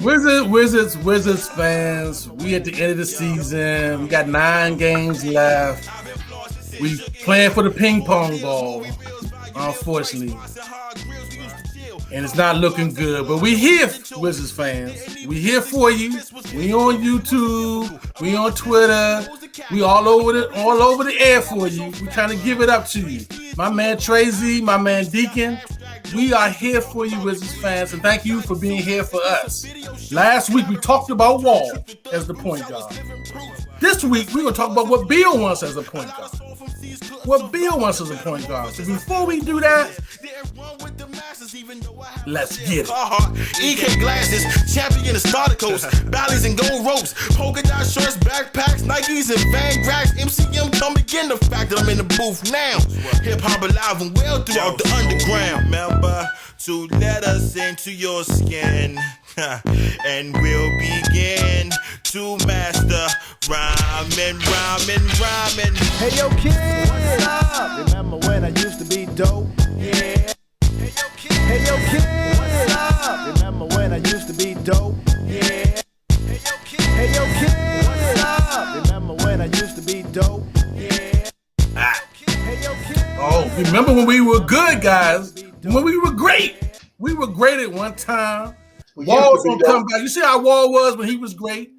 Wizards fans, we at the end of the season. We got 9 games left. We playing for the ping pong ball, unfortunately. And it's not looking good. But we here, Wizards fans. We here for you. We on YouTube. We on Twitter. We all over the air for you. We trying to give it up to you. My man Tracy, my man Deacon. We are here for you, Wizards fans, and thank you for being here for us. Last week, we talked about Wall as the point guard. This week, we're going to talk about what Beal wants as a point guard. What Beal wants as a point guard. So before we do that, let's get it. EK glasses, champion of starter coats, ballies and gold ropes, polka dot shorts, backpacks, Nikes and Van Grags, MCM come again. The fact that I'm in the booth now. Hip hop alive and well throughout the underground. Remember to let us into your skin, and we'll begin to master rhyming. Hey yo kid, what's up? Remember when I used to be dope? Yeah. Hey yo kid, what's up? Remember when I used to be dope? Yeah. Hey yo kid, what's up? Remember when I used to be dope? Yeah. Hey yo kid. Oh, remember when we were good, guys? When we were great. We were great at one time. Wall's gonna come back. You see how Wall was when he was great?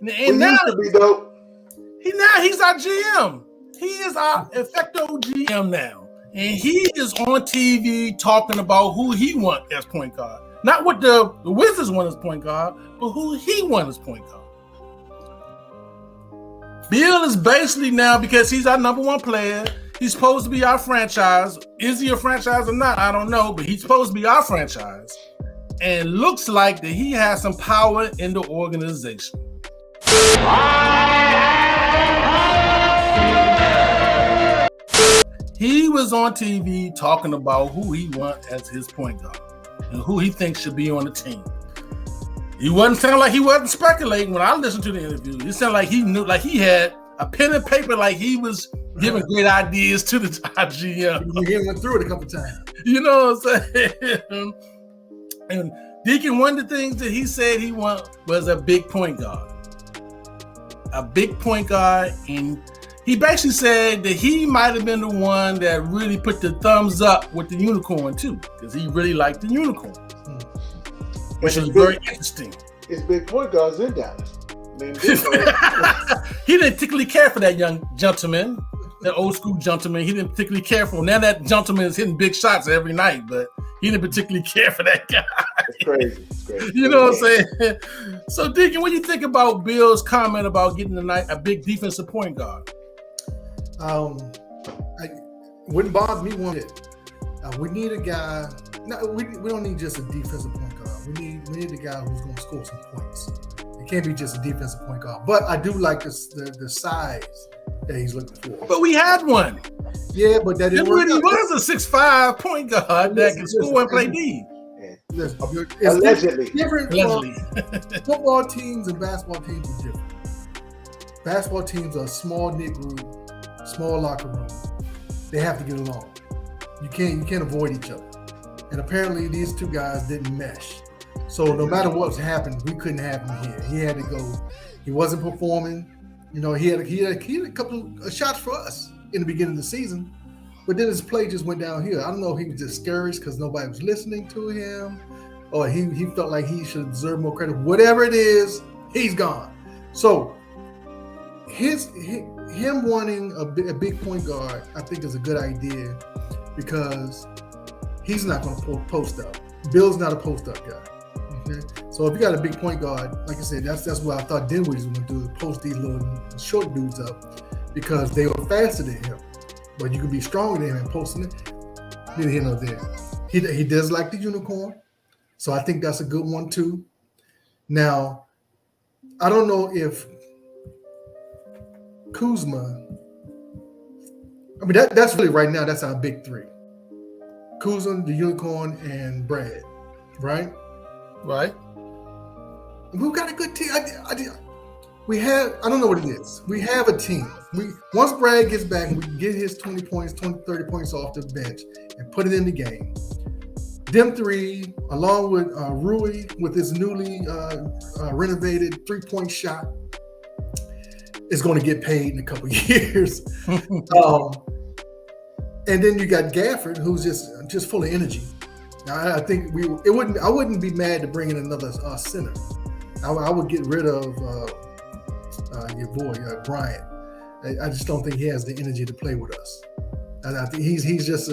And now he's our GM. He is our effective GM now. And he is on TV talking about who he wants as point guard. Not what the Wizards want as point guard, but who he wants as point guard. Beal is basically now, because he's our number one player, he's supposed to be our franchise. Is he a franchise or not? I don't know, but he's supposed to be our franchise. And looks like that he has some power in the organization. He was on TV talking about who he wants as his point guard and who he thinks should be on the team. He wasn't sounding like he wasn't speculating when I listened to the interview. It sounded like he knew, like he had a pen and paper, like he was giving great ideas to the GM. He went through it a couple times. You know what I'm saying? And Deacon, one of the things that he said he wanted was a big point guard. A big point guard, and he basically said that he might have been the one that really put the thumbs up with the unicorn too, because he really liked the unicorn, which is very interesting. His big point guard's in Dallas. He didn't particularly care for that young gentleman, that old school gentleman. He didn't particularly care for him. Now that gentleman is hitting big shots every night, but he didn't particularly care for that guy. It's crazy. It's crazy. You know what I'm saying? So, Deacon, what do you think about Bill's comment about getting a big defensive point guard? Wouldn't bother me one bit. We need a guy. No, we don't need just a defensive point guard. We need a guy who's going to score some points. It can't be just a defensive point guard. But I do like the size that he's looking for. But we had one. Yeah, but that didn't work. He was a 6'5" point guard that can score and play D. Listen, Allegedly. Different. Football teams and basketball teams are different. Basketball teams are a small knit group, small locker room. They have to get along. You can't avoid each other. And apparently these two guys didn't mesh. So no matter what's happened, we couldn't have him here. He had to go. He wasn't performing. You know, he had a couple of shots for us in the beginning of the season, but then his play just went downhill. I don't know if he was discouraged because nobody was listening to him, or he felt like he should deserve more credit. Whatever it is, he's gone. So him wanting a big point guard, I think, is a good idea because he's not going to post up. Bill's not a post up guy. Okay? So if you got a big point guard, like I said, that's what I thought Dinwiddie was going to do, is post these little short dudes up because they were faster than him. But you can be stronger than him and posting it. Neither here nor there. He does like the unicorn, so I think that's a good one too. Now, I don't know if Kuzma. I mean, that's really right now. That's our big three: Kuzma, the unicorn, and Brad. Right. Right. We've got a good team. We have, I don't know what it is. We have a team. Once Brad gets back and we get his 20 points, 20, 30 points off the bench and put it in the game, them three, along with Rui with his newly renovated 3-point shot, is going to get paid in a couple of years. And then you got Gafford, who's just full of energy. I think I wouldn't be mad to bring in another center. I would get rid of your boy Bryant. I just don't think he has the energy to play with us. I think he's just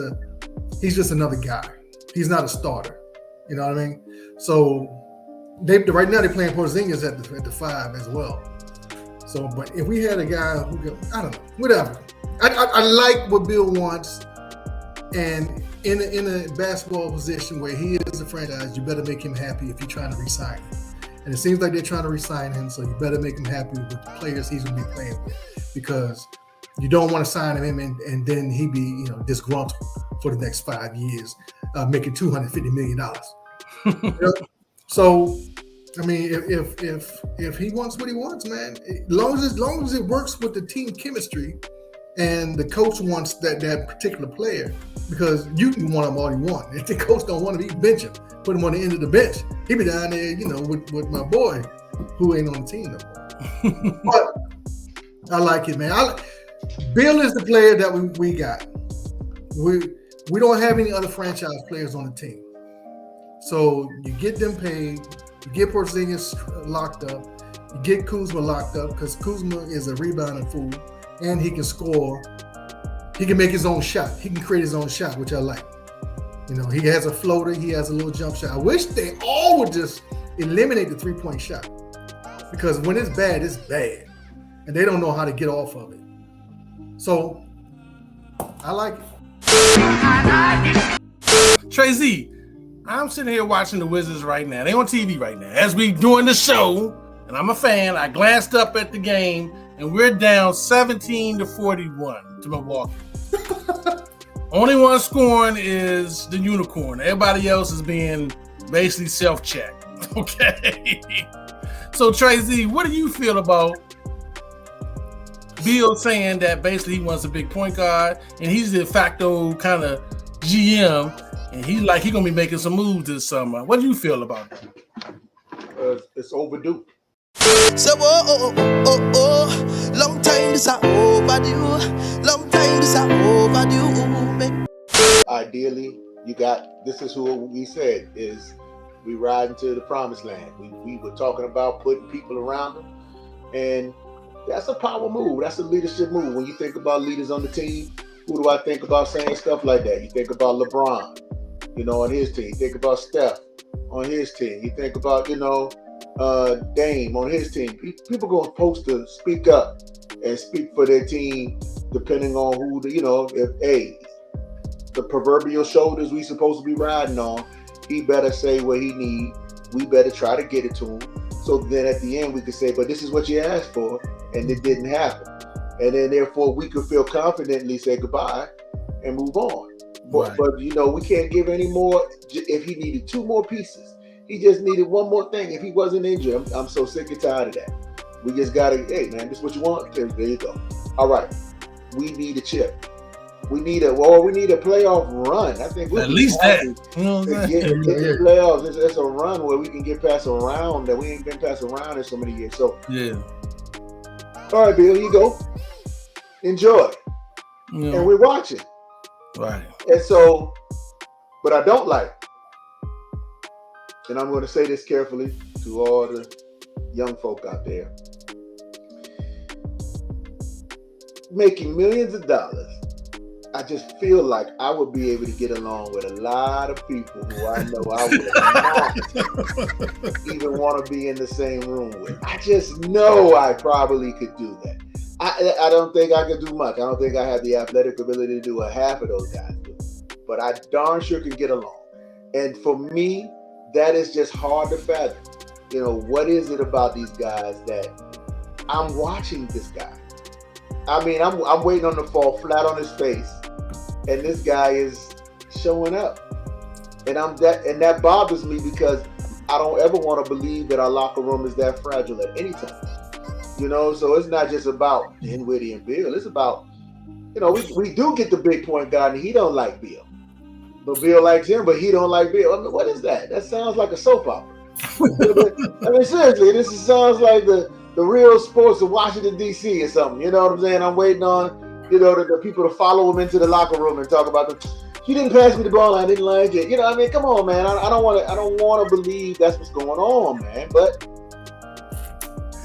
another guy. He's not a starter. You know what I mean? So right now they're playing Porzingis at the 5 as well. So, but if we had a guy who could, I don't know, whatever. I like what Beal wants, and in a basketball position where he is a franchise, you better make him happy if you're trying to re-sign him. And it seems like they're trying to re-sign him, so you better make him happy with the players he's going to be playing with, because you don't want to sign him and then he be disgruntled for the next 5 years, making $250 million. So, I mean, if he wants what he wants, man, as long as it works with the team chemistry, and the coach wants that particular player, because you can want him all you want. If the coach don't want him, he bench him, put him on the end of the bench. He be down there, with my boy who ain't on the team no more. But I like it, man. Bill is the player that we got. We don't have any other franchise players on the team. So you get them paid, you get Porzingis locked up, you get Kuzma locked up, because Kuzma is a rebounding fool, and he can score. He can make his own shot. He can create his own shot, which I like. He has a floater. He has a little jump shot. I wish they all would just eliminate the 3-point shot, because when it's bad, and they don't know how to get off of it. So I like it. Trey Z, I'm sitting here watching the Wizards right now. They on TV right now as we doing the show, and I'm a fan. I glanced up at the game, and we're down 17-41 to Milwaukee. Only one scoring is the Unicorn. Everybody else is being basically self-checked. Okay. So Trey Z, what do you feel about Beal saying that basically he wants a big point guard, and he's the de facto kind of GM, and he's gonna be making some moves this summer? What do you feel about that? It's overdue. So long time this are overdue. Long time this are overdue. Ideally, this is who we said is we riding to the promised land. We were talking about putting people around them, and that's a power move. That's a leadership move. When you think about leaders on the team, who do I think about saying stuff like that? You think about LeBron, on his team. You think about Steph on his team. You think about, Dame on his team. People going to supposed to speak up and speak for their team, depending on who if the proverbial shoulders we supposed to be riding on, he better say what he need. We better try to get it to him. So then at the end we could say, but this is what you asked for, and it didn't happen. And then therefore we could feel confidently say goodbye and move on. Right. But we can't give any more. If he needed 2 more pieces, he just needed 1 more thing. If he wasn't injured, I'm so sick and tired of that. We just gotta, hey man, this is what you want. There you go. All right, we need a chip. We need a playoff run. I think at least that. Get the playoffs. It's a run where we can get past a round that we ain't been past a round in so many years. So yeah. All right, Bill, here you go. Enjoy. Yeah. And we're watching. Right. And so, but I don't like, and I'm going to say this carefully to all the young folk out there, making millions of dollars. I just feel like I would be able to get along with a lot of people who I know I would not even want to be in the same room with. I just know I probably could do that. I don't think I could do much. I don't think I have the athletic ability to do what half of those guys do. But I darn sure can get along. And for me, that is just hard to fathom. What is it about these guys that I'm watching this guy? I mean, I'm waiting on him to fall flat on his face, and this guy is showing up, and that bothers me because I don't ever want to believe that our locker room is that fragile at any time. So it's not just about Dinwiddie and Beal. It's about, we do get the big point guard, and he don't like Beal. but Bill likes him, but he don't like Bill. I mean, what is that? That sounds like a soap opera. I mean, seriously, sounds like the real sports of Washington, D.C. or something. You know what I'm saying? I'm waiting on, the people to follow him into the locker room and talk about them. He didn't pass me the ball. I didn't like it. I mean, come on, man. I don't want to believe that's what's going on, man. But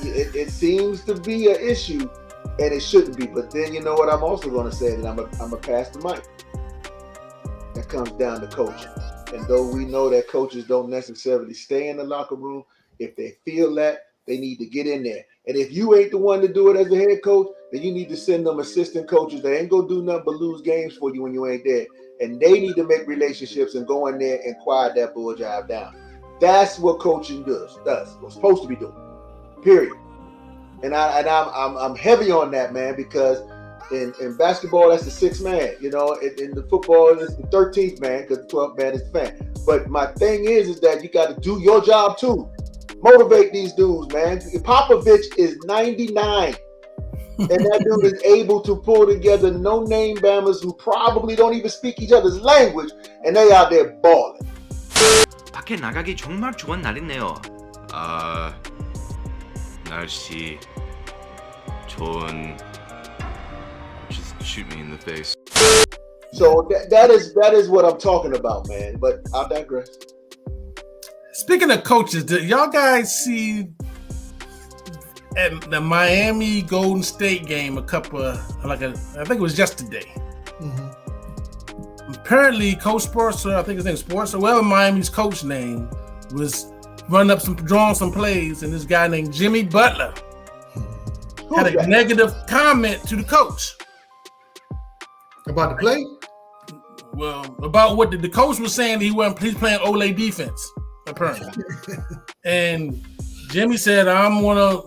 it seems to be an issue, and it shouldn't be. But then you know what? I'm also going to say that I'm a pass the mic. That comes down to coaching. And though we know that coaches don't necessarily stay in the locker room, if they feel that, they need to get in there. And if you ain't the one to do it as a head coach, then you need to send them assistant coaches that ain't gonna do nothing but lose games for you when you ain't there. And they need to make relationships and go in there and quiet that bull jive down. That's what coaching does. What's supposed to be doing. Period. And I'm heavy on that, man, because in basketball, that's the sixth man. In the football, it's the 13th man because the 12th man is the fan. But my thing is that you got to do your job too. Motivate these dudes, man. Popovich is 99. And that dude is able to pull together no-name bammers who probably don't even speak each other's language, and they out there balling. 밖에 나가기 정말 좋은 날이네요. 날씨 좋은. Just shoot me in the face. So that is what I'm talking about, man. But I'll digress. Speaking of coaches, did y'all guys see at the Miami Golden State game I think it was yesterday. Mm-hmm. Apparently, Coach Sportser, I think his name is Sportser, whoever Miami's coach name, was drawing some plays, and this guy named Jimmy Butler had a negative comment to the coach. About the play? Well, about what the coach was saying, he's playing L.A.B defense, apparently. And Jimmy said, I'm gonna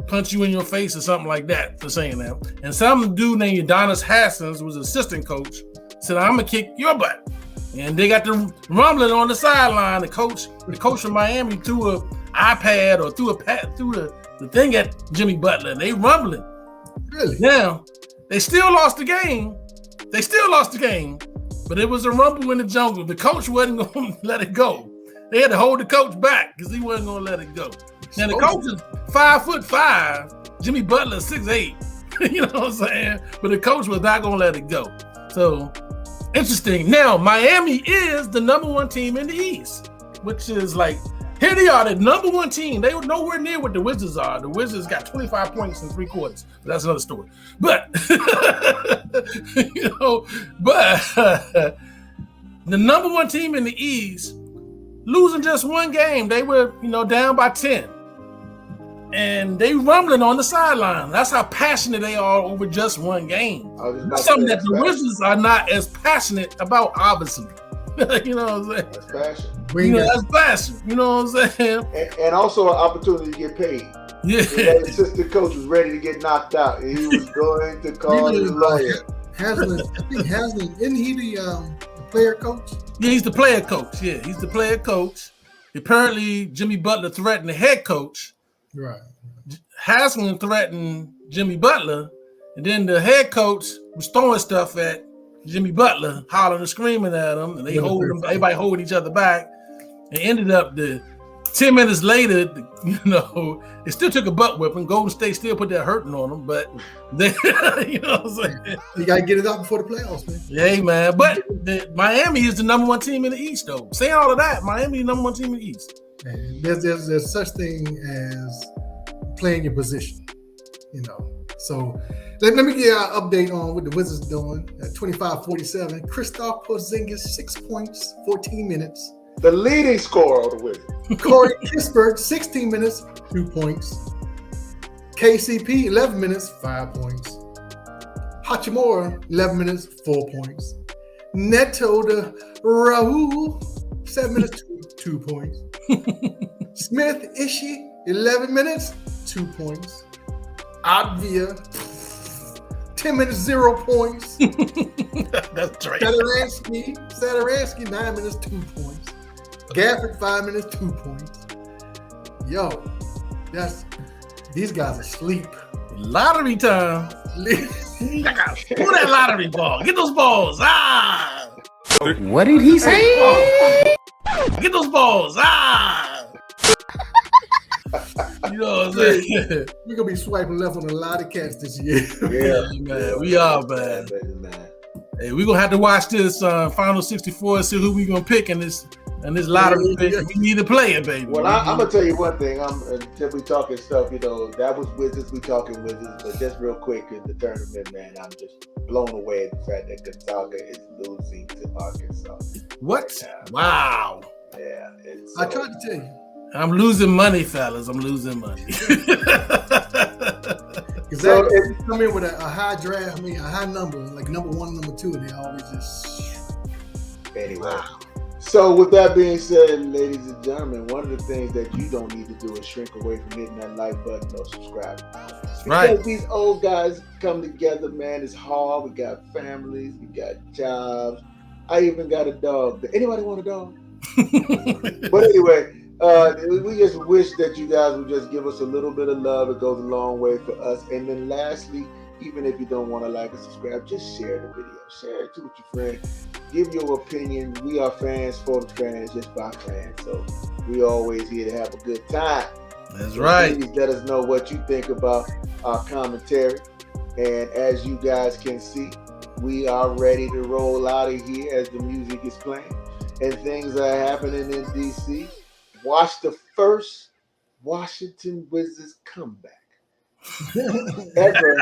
punch you in your face or something like that for saying that. And some dude named Udonis Haslem was assistant coach, said, I'm gonna kick your butt. And they got the rumbling on the sideline. The coach from Miami threw an iPad or threw the thing at Jimmy Butler, and they rumbling. Really? Now, they still lost the game. But it was a rumble in the jungle. The coach wasn't going to let it go. They had to hold the coach back because he wasn't going to let it go. Now, the coach is 5'5". Jimmy Butler 6'8". You know what I'm saying? But the coach was not going to let it go. So, interesting. Now, Miami is the number one team in the East, which is like, here they are, the number one team. They were nowhere near what the Wizards are. The Wizards got 25 points in 3 quarters. But that's another story. But, the number one team in the East, losing just one game, they were, down by 10. And they rumbling on the sideline. That's how passionate they are over just one game. Something that the Wizards are not as passionate about, obviously. You know what I'm saying? That's passion. That's passion. You know what I'm saying? And also an opportunity to get paid. Yeah. That assistant coach was ready to get knocked out, and he was going to call his lawyer. Haslem, isn't he the player coach? Yeah, he's the player coach. Yeah, he's the player coach. Apparently, Jimmy Butler threatened the head coach. Right. Haslem threatened Jimmy Butler, and then the head coach was throwing stuff at Jimmy Butler, hollering and screaming at him, and everybody holding each other back. And ended up 10 minutes later, it still took a butt whipping. Golden State still put that hurting on them, but they, you know what I'm saying? You got to get it out before the playoffs, man. Yeah, man. But Miami is the number one team in the East, though. Saying all of that, Miami is the number one team in the East. And there's such thing as playing your position, So let me get an update on what the Wizards are doing at 25-47. Kristaps Porzingis, 6 points, 14 minutes. The leading scorer of the Wizards. Corey Kispert, 16 minutes, 2 points. KCP, 11 minutes, 5 points. Hachimura, 11 minutes, 4 points. Neto to Raul, 7 minutes, 2 points. Smith Ishii, 11 minutes, 2 points. Advia, 10 minutes, 0 points. That's right. Saturansky, 9 minutes, 2 points. Gafford, 5 minutes, 2 points. Yo, these guys are asleep. Lottery time. Pull that lottery ball. Get those balls. What did he say? Get those balls. You know what I'm saying? We're gonna be swiping left on a lot of cats this year. Yeah, Man, we are, man. Hey, we're gonna have to watch this Final 64 and see who we gonna pick in this lottery. Yeah. We need a player, baby. Well, I'm gonna tell you one thing. Until we talking stuff, that was Wizards. We talking Wizards, but just real quick in the tournament, man, I'm just blown away at the fact that Gonzaga is losing to Arkansas. What? Wow. Yeah, I tried to tell you. I'm losing money, fellas. I'm losing money. So if you come in with a high draft, a high number, like number 1, number 2, and they always just. Anyway. Wow. So with that being said, ladies and gentlemen, one of the things that you don't need to do is shrink away from hitting that like button or subscribe. Because these old guys come together, man, it's hard. We got families, we got jobs. I even got a dog. Anybody want a dog? But anyway, we just wish that you guys would just give us a little bit of love. It goes a long way for us. And then lastly, even if you don't want to like or subscribe, just share the video. Share it with your friends. Give your opinion. We are fans for the fans, just by fans. So we always here to have a good time. That's right. Please let us know what you think about our commentary. And as you guys can see, we are ready to roll out of here as the music is playing and things are happening in DC. Watch the first Washington Wizards comeback ever.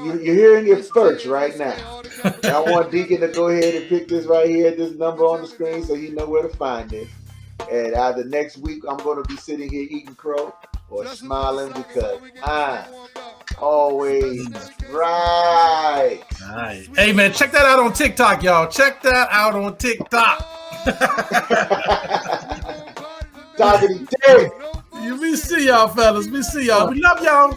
You're hearing it first right now. I want Deacon to go ahead and pick this right here, this number on the screen, so you know where to find it. And either next week I'm going to be sitting here eating crow or smiling because I'm always right. Hey, man, check that out on TikTok, y'all. Check that out on TikTok. Talking to We see y'all, fellas. We see y'all. We love y'all.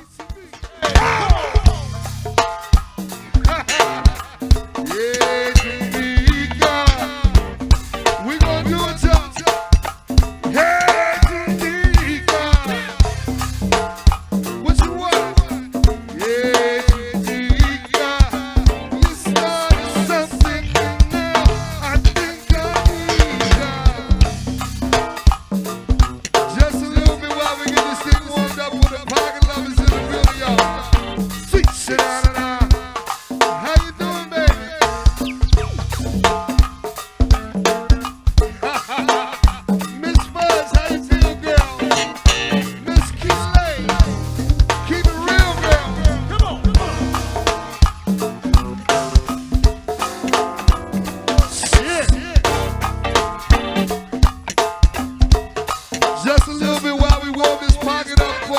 Just a little bit while we warm this pocket up for